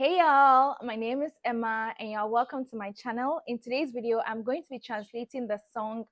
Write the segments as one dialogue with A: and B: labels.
A: Hey y'all, my name is Emma and y'all welcome to my channel. In today's video, I'm going to be translating the song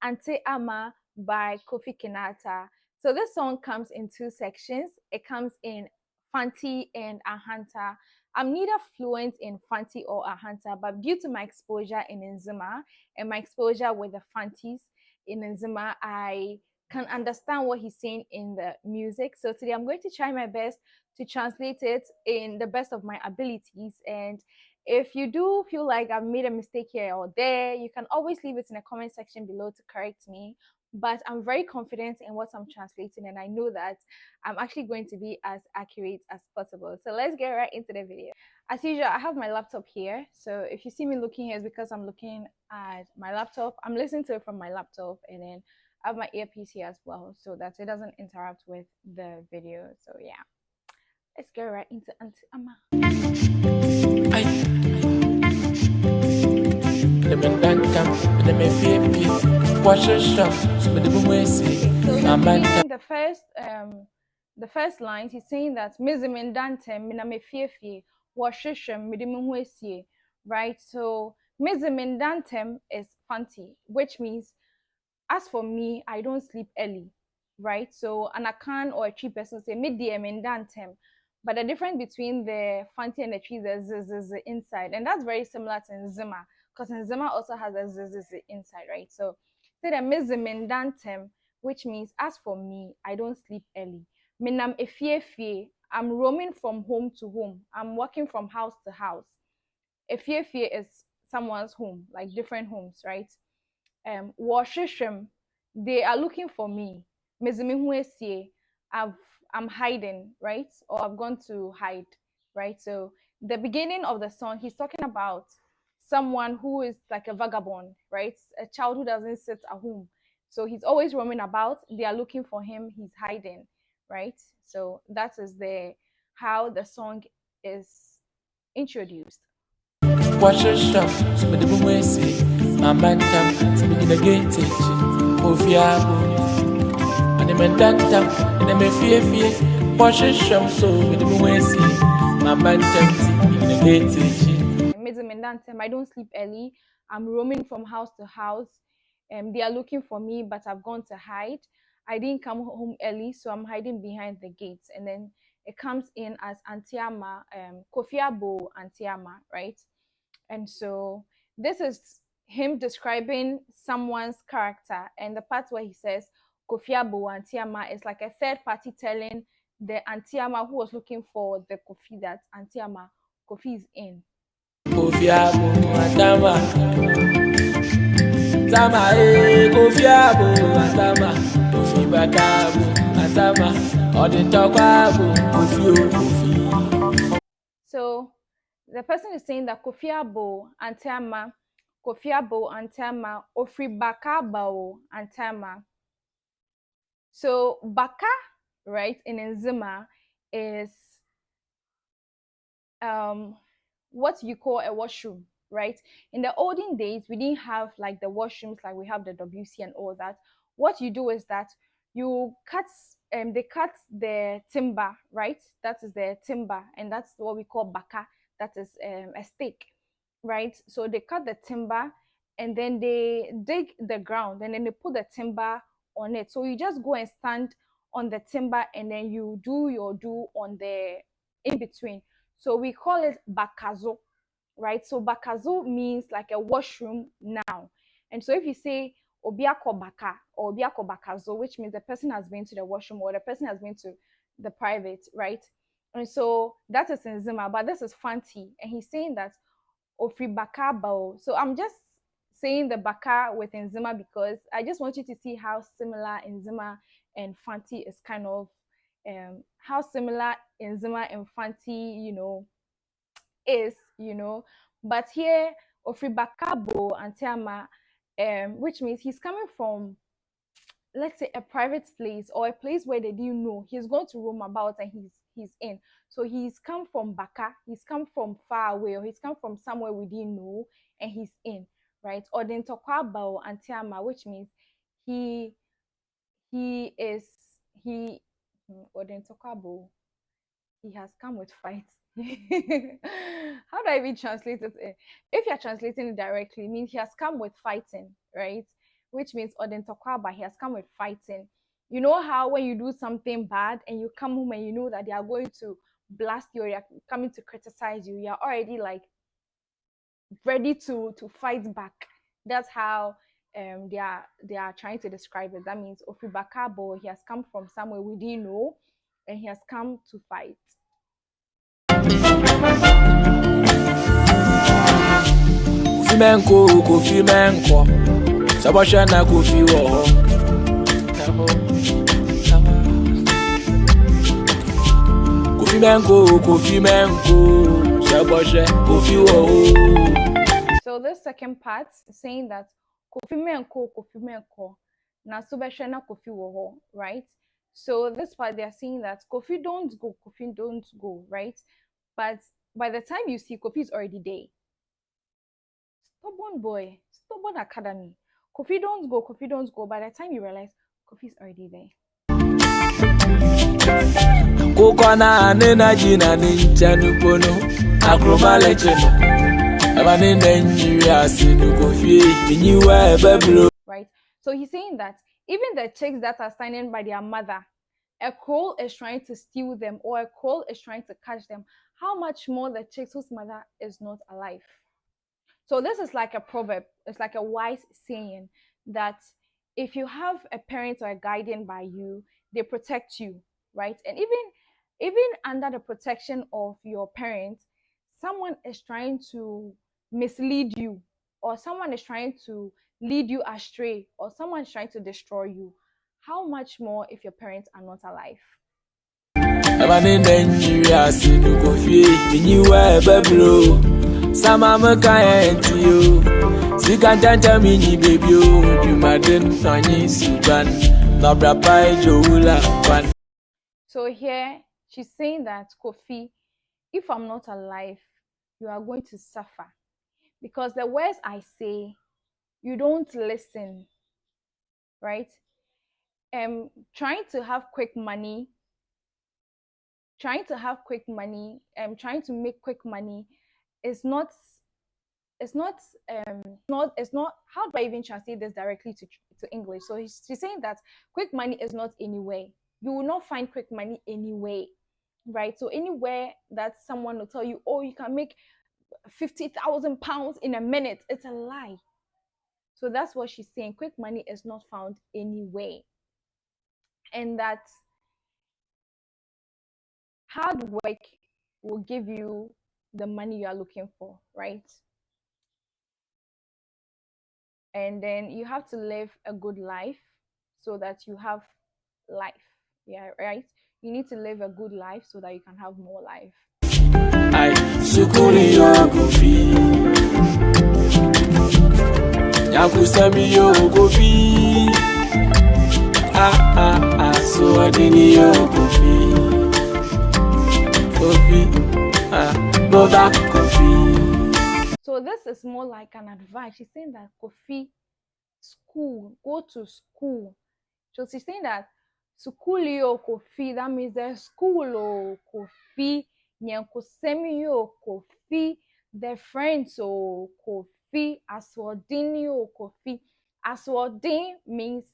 A: Auntie Ama by Kofi Kinata. So this song comes in two sections. It comes in Fante and Ahanta. I'm neither fluent in Fante or Ahanta, but due to my exposure in Nzima and my exposure with the Fantes in Nzima, I can understand what he's saying in the music. So today I'm going to try my best to translate it in the best of my abilities. And if you do feel like I've made a mistake here or there, you can always leave it in the comment section below to correct me. But I'm very confident in what I'm translating, and I know that I'm actually going to be as accurate as possible. So let's get right into the video. As usual, I have my laptop here. So if you see me looking here, it's because I'm looking at my laptop. I'm listening to it from my laptop, and then I have my earpiece here as well so that it doesn't interrupt with the video. So yeah. Let's go right into Auntie Ama. So the first lines, he's saying that Mizimindante minamefiefi washishem midimuhuesie, right? So Mizimindantem is Fante, which means as for me, I don't sleep early, right? So an akan or a tree person say midiem, but the difference between the Fante and the tree is the inside, and that's very similar to Nzima, because Nzima also has a z inside, right? So say the mizimendantem, which means as for me, I don't sleep early. Minam efie, I'm roaming from home to home. I'm walking from house to house. Efie is someone's home, like different homes, right? Washishim, they are looking for me. I've I'm hiding, right? Or I've gone to hide, right? So the beginning of the song, he's talking about someone who is like a vagabond, right? A child who doesn't sit at home. So he's always roaming about. They are looking for him. He's hiding, right? So that is the how the song is introduced.
B: Watch a shop, so the boy say, Ahanta, to the gate, Kofi and the Mandanta, and the Mefie, watch a shop, so the boy say, Ahanta, to the
A: gate. I don't sleep early. I'm roaming from house to house. They are looking for me, but I've gone to hide. I didn't come home early, so I'm hiding behind the gates. And then it comes in as Auntie Ama, Kofi Auntie Ama, right? And so this is him describing someone's character. And the part where he says Kofi Auntie Ama is like a third party telling the Auntie Ama who was looking for the Kofi that Auntie Ama, Kofi is in.
B: Kofi Atama, Tama, Kofi Atama, Kofi Atama, or the Kofi.
A: So the person is saying that Kofi Auntie Ama, Kofi Auntie Ama, Ofri Bakabo Auntie Ama. So Baka, right, in Nzima is what you call a washroom, right? In the olden days, we didn't have like the washrooms like we have the WC and all that. What you do is that you cut they cut the timber, right? That is the timber, and that's what we call baka. That is a stake, right? So they cut the timber and then they dig the ground and then they put the timber on it. So you just go and stand on the timber and then you do your do on the in between. So we call it bakazo, right? So bakazo means like a washroom now. And so if you say obiako baka or obiako bakazo, which means the person has been to the washroom or the person has been to the private, right? And so that is in Zima, but this is Fante. And he's saying that ofri baka bao. So I'm just saying the baka with Nzima because I just want you to see how similar Nzima and Fante is kind of how similar Nzima and Fante, is, But here, Ofribakabo and Tiama, which means he's coming from, let's say, a private place or a place where they didn't know. He's going to roam about and he's in. So he's come from Baka, he's come from far away, or he's come from somewhere we didn't know, and he's in, right? Or then Tokwabao and Tiama, which means he is he or then Tokwabo, he has come with fights. How do I even translate it? If you're translating it directly, it means he has come with fighting, right? Which means Odentokwaba, he has come with fighting. You know how when you do something bad and you come home and you know that they are going to blast you or you're coming to criticize you, you're already like ready to fight back. That's how they are trying to describe it. That means Ofibakabo, he has come from somewhere we didn't know and he has come to fight.
B: Kofi menko, Kofi menko. Sabasha na Kofi wo. Kofi menko, Kofi menko. Sabasha Kofi wo.
A: So this second part is saying that Kofi menko, na subesha na Kofi wo, right? So this part they are saying that Kofi don't go, right? But by the time you see Kofi is already there. Stubborn boy, stubborn academy. Kofi don't go. By the time you realize Kofi's already there.
B: Kokona nena jina ninja nupono akroma lecheno abane nenjia sinu Kofi minyiwa bablo.
A: Right? So he's saying that even the chicks that are standing by their mother, a crow is trying to steal them or a crow is trying to catch them. How much more the chicks whose mother is not alive? So this is like a proverb. It's like a wise saying that if you have a parent or a guardian by you, they protect you, right? And even under the protection of your parents, someone is trying to mislead you, or someone is trying to lead you astray, or someone is trying to destroy you. How much more if your parents are not alive?
B: Abane nenjia sinu Kofi minyiwa bablo. Sama mekaya entiyo Sika janja mini baby o Jumaden nanyi suban Nabra pai joula kwan.
A: So here she's saying that Kofi, if I'm not alive, you are going to suffer. Because the words I say, you don't listen, right? Trying to have quick money, trying to make quick money is not how do I even translate this directly to English? So she's saying that quick money is not anywhere. You will not find quick money anywhere, right? So anywhere that someone will tell you, oh, you can make 50,000 pounds in a minute, it's a lie. So that's what she's saying. Quick money is not found anywhere. And that hard work will give you the money you are looking for, right? And then you have to live a good life so that you have life. Yeah, right? You need to live a good life so that you can have more life.
B: Ay, sukuri yo Kofi Yakusami yo Kofi so adini yo Kofi Kofi, Boba Kofi.
A: So this is more like an advice. She's saying that Kofi, school, go to school. So she's saying that school yo Kofi, that means the school oh Kofi, nyankosemi yo Kofi, the friends oh Kofi, aswodin yo Kofi. Aswodin means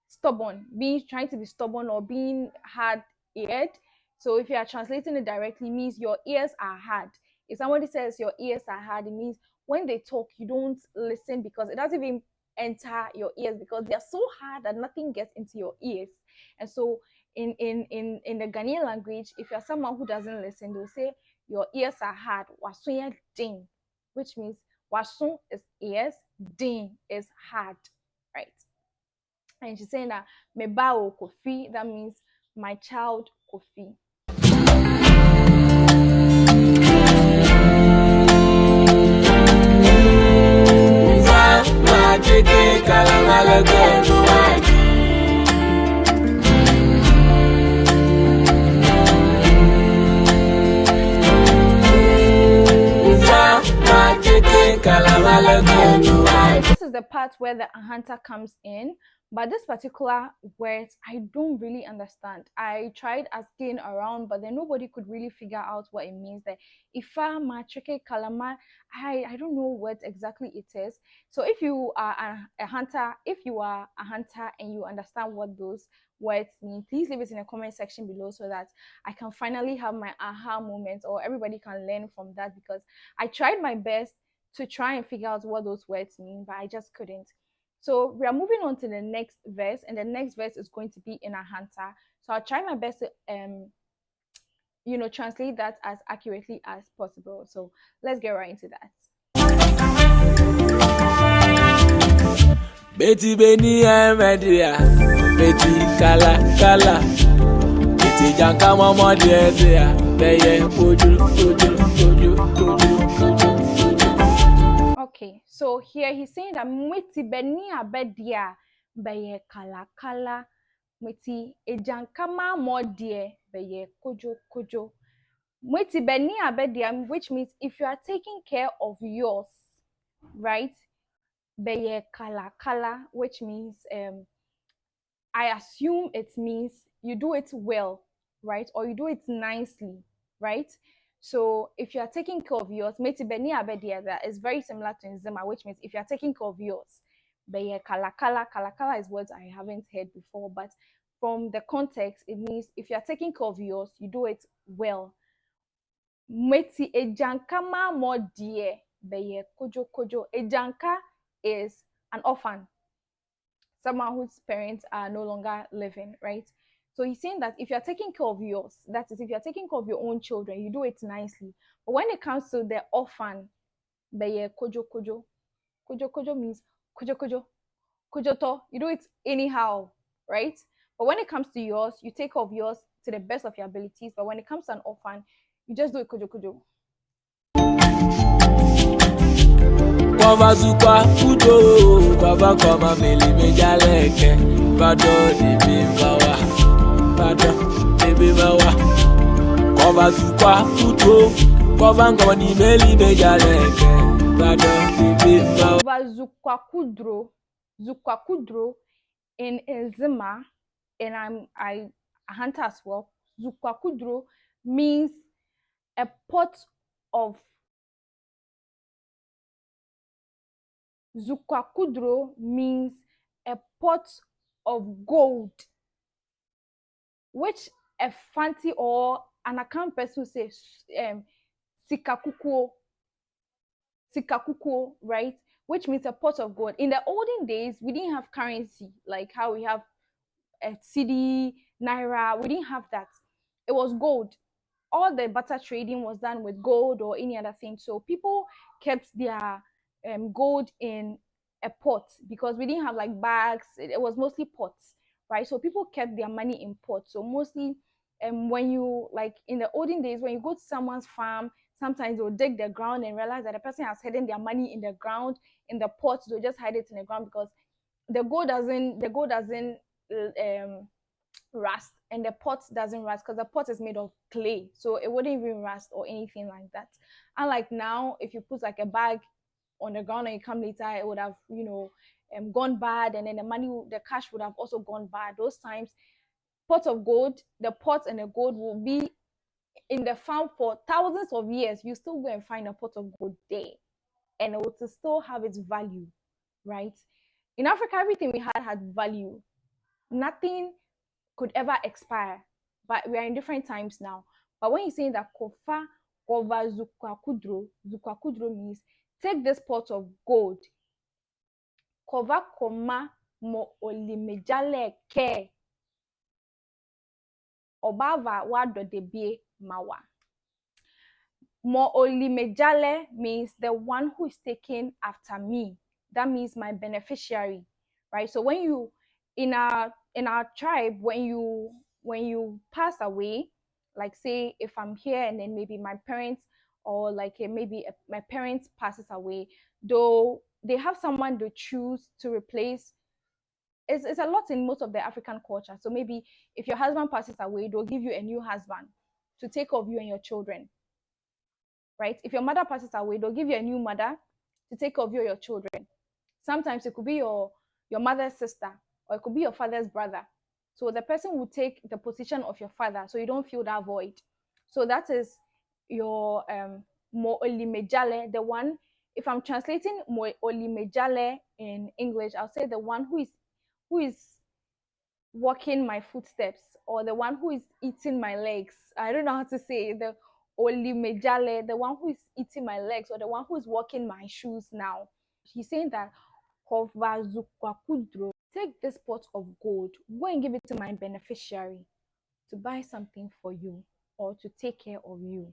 A: stubborn, being trying to be stubborn or being hard-eared. So if you are translating it directly, it means your ears are hard. If somebody says your ears are hard, it means when they talk, you don't listen because it doesn't even enter your ears because they're so hard that nothing gets into your ears. And so in the Ghanaian language, if you're someone who doesn't listen, they'll say your ears are hard. Wasunya ding, which means wasun is ears, ding is hard, right? And she's saying that mebao Kofi, that means my child Kofi. This is the part where the Ahanta comes in. But this particular word, I don't really understand. I tried asking around, but then nobody could really figure out what it means. That ifa matrike kalama, I don't know what exactly it is. So if you are a hunter, if you are a hunter and you understand what those words mean, please leave it in the comment section below so that I can finally have my aha moment, or everybody can learn from that, because I tried my best to try and figure out what those words mean, but I just couldn't. So we are moving on to the next verse, and the next verse is going to be in Ahanta. So I'll try my best to translate that as accurately as possible. So let's get right into that.
B: Betty Benny Media, Betty Kala Kala, Betty Janka Mama dear, Beye Koju Koju Koju Koju Koju.
A: Okay, so here he's saying that mwiti beni abedia beye kala kala, mwiti ejankama modie beye kojo kojo. Mwiti beni abedia, which means if you are taking care of yours, right? Beye kala kala, which means I assume it means you do it well, right? Or you do it nicely, right? So if you are taking care of yours, meti beni abedia, that is very similar to Nzema, which means if you are taking care of yours, beye kalakala, kalakala is words I haven't heard before, but from the context, it means if you are taking care of yours, you do it well. Meti ejankama mo die, beye kojo kojo. Ejanka is an orphan, someone whose parents are no longer living, right? So he's saying that if you're taking care of yours, that is, if you're taking care of your own children, you do it nicely. But when it comes to the orphan, beye kojo kojo, kojo kojo means kojo kojo, kojo to, you do it anyhow, right? But when it comes to yours, you take care of yours to the best of your abilities. But when it comes to an orphan, you just do it kojo kojo.
B: Kova zupa kudo, baba koma meli mejaleke, bado debi mawa, bado debi mawa. Kova zupa kudo, kova ngoni meli mejaleke, bado debi mawa.
A: Kova zukwa kudro in Enzima, and I Ahanta as well. Zukwa kudro means a pot of Zukwakudro means a pot of gold, which a Fante or an account person says sikakukuo, sikakukuo, right? Which means a pot of gold. In the olden days, we didn't have currency like how we have a CD, naira. We didn't have that. It was gold. All the butter trading was done with gold or any other thing. So people kept their gold in a pot because we didn't have like bags. It was mostly pots, right? So people kept their money in pots. So mostly, when you like in the olden days, when you go to someone's farm, sometimes they'll dig the ground and realize that the person has hidden their money in the ground in the pot. They'll just hide it in the ground because the gold doesn't rust, and the pot doesn't rust because the pot is made of clay, so it wouldn't even rust or anything like that. Unlike now, if you put like a bag on the ground and you come later, it would have gone bad, and then the cash would have also gone bad. Those times, pot of gold, the pot and the gold will be in the farm for thousands of years. You still go and find a pot of gold there, and it will still have its value, right? In Africa, everything we had value. Nothing could ever expire. But we are in different times now. But when you're saying that kofa kova zukwa kudro means take this pot of gold, kova koma mo olimejale ke obava wado debie mawa. Mo olimejale means the one who is taking after me. That means my beneficiary, right? So when you in our tribe, when you pass away, like say if I'm here and then maybe my parents or like my parents passes away, though they have someone to choose to replace. It's a lot in most of the African culture. So maybe if your husband passes away, they'll give you a new husband to take care of you and your children, right? If your mother passes away, they'll give you a new mother to take care of you or your children. Sometimes it could be your mother's sister. or it could be your father's brother. So the person will take the position of your father, so you don't feel that void. So that is your mo olimejale, the one. If I'm translating mo olimejale in English, I'll say the one who is walking my footsteps, or the one who is eating my legs. I don't know how to say it. The olimejale, the one who is eating my legs, or the one who is walking my shoes now. He's saying that take this pot of gold, go and give it to my beneficiary to buy something for you or to take care of you.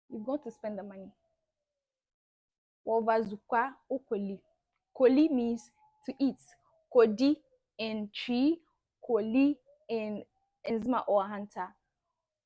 A: You've got to spend the money. Koli means to eat. Kodi in tree, koli in Enzima or Ahanta.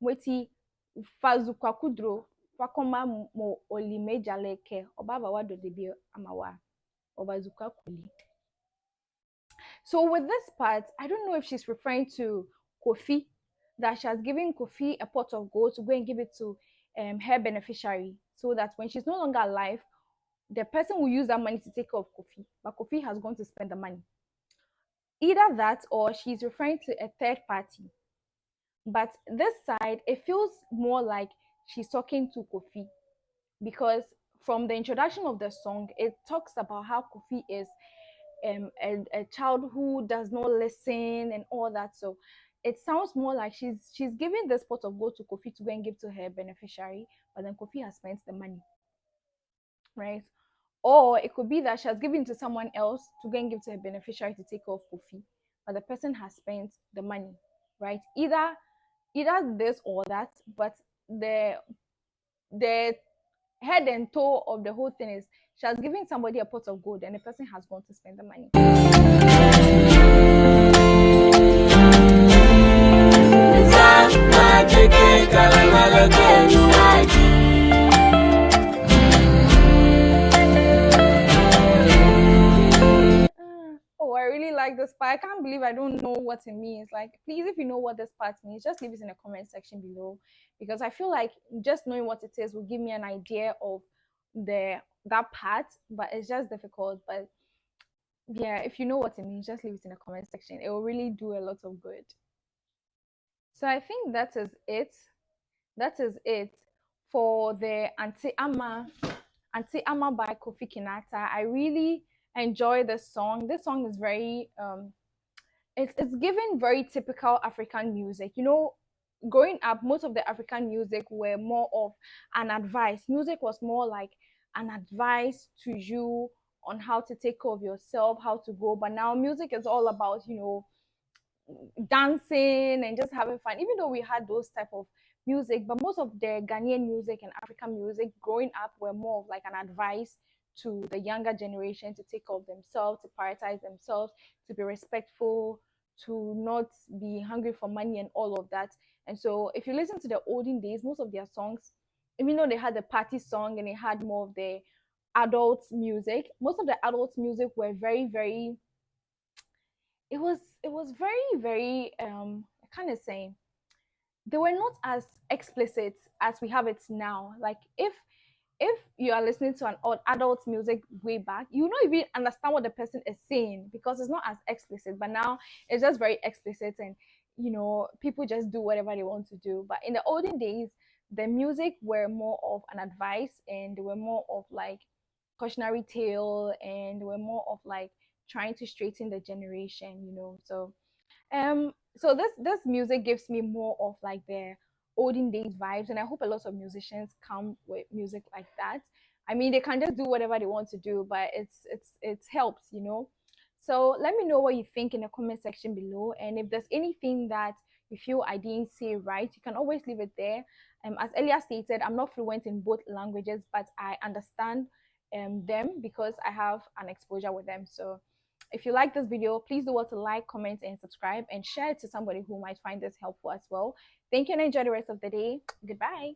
A: Weti fazukwa kudro, fakoma mo olimeja leke, obaba wado debi amawa, obazukwa koli. So with this part, I don't know if she's referring to Kofi, that she has given Kofi a pot of gold to go and give it to her beneficiary, so that when she's no longer alive, the person will use that money to take care of Kofi, but Kofi has gone to spend the money. Either that, or she's referring to a third party. But this side, it feels more like she's talking to Kofi, because from the introduction of the song, it talks about how Kofi is a child who does not listen and all that. So it sounds more like she's giving this pot of gold to Kofi to go and give to her beneficiary, but then Kofi has spent the money, right? Or it could be that she has given to someone else to go and give to her beneficiary to take care of Kofi, but the person has spent the money, right? Either this or that, but the head and toe of the whole thing is she has given somebody a pot of gold and the person has gone to spend the money. Oh, I really like this part. I can't believe I don't know what it means. Like, please, if you know what this part means, just leave it in the comment section below, because I feel like just knowing what it is will give me an idea of that part, but it's just difficult. But yeah, if you know what it means, just leave it in the comment section. It will really do a lot of good. So I think that is it. That is it for the Auntie Ama by Kofi Kinata. I really enjoy this song. This song is very it's given very typical African music. You know, growing up, most of the African music were more of an advice. Music was more like an advice to you on how to take care of yourself, how to grow. But now music is all about, dancing and just having fun. Even though we had those type of music, but most of the Ghanaian music and African music growing up were more of like an advice to the younger generation to take care of themselves, to prioritize themselves, to be respectful, to not be hungry for money and all of that. And so if you listen to the olden days, most of their songs, even though they had the party song and they had more of the adult music, most of the adult music were very, very, it was very, very I kind of say they were not as explicit as we have it now. Like if you are listening to an old adult music way back, you don't even understand what the person is saying because it's not as explicit. But now it's just very explicit, and people just do whatever they want to do. But in the olden days, the music were more of an advice, and they were more of like cautionary tale, and they were more of like trying to straighten the generation. So this music gives me more of like the olden days vibes, and I hope a lot of musicians come with music like that. I mean, they can just do whatever they want to do, but it helps. So let me know what you think in the comment section below, and if there's anything that you feel I didn't say right, you can always leave it there. As earlier stated, I'm not fluent in both languages, but I understand them because I have an exposure with them. So if you like this video, please do what to like, comment, and subscribe, and share it to somebody who might find this helpful as well. Thank you and enjoy the rest of the day. Goodbye.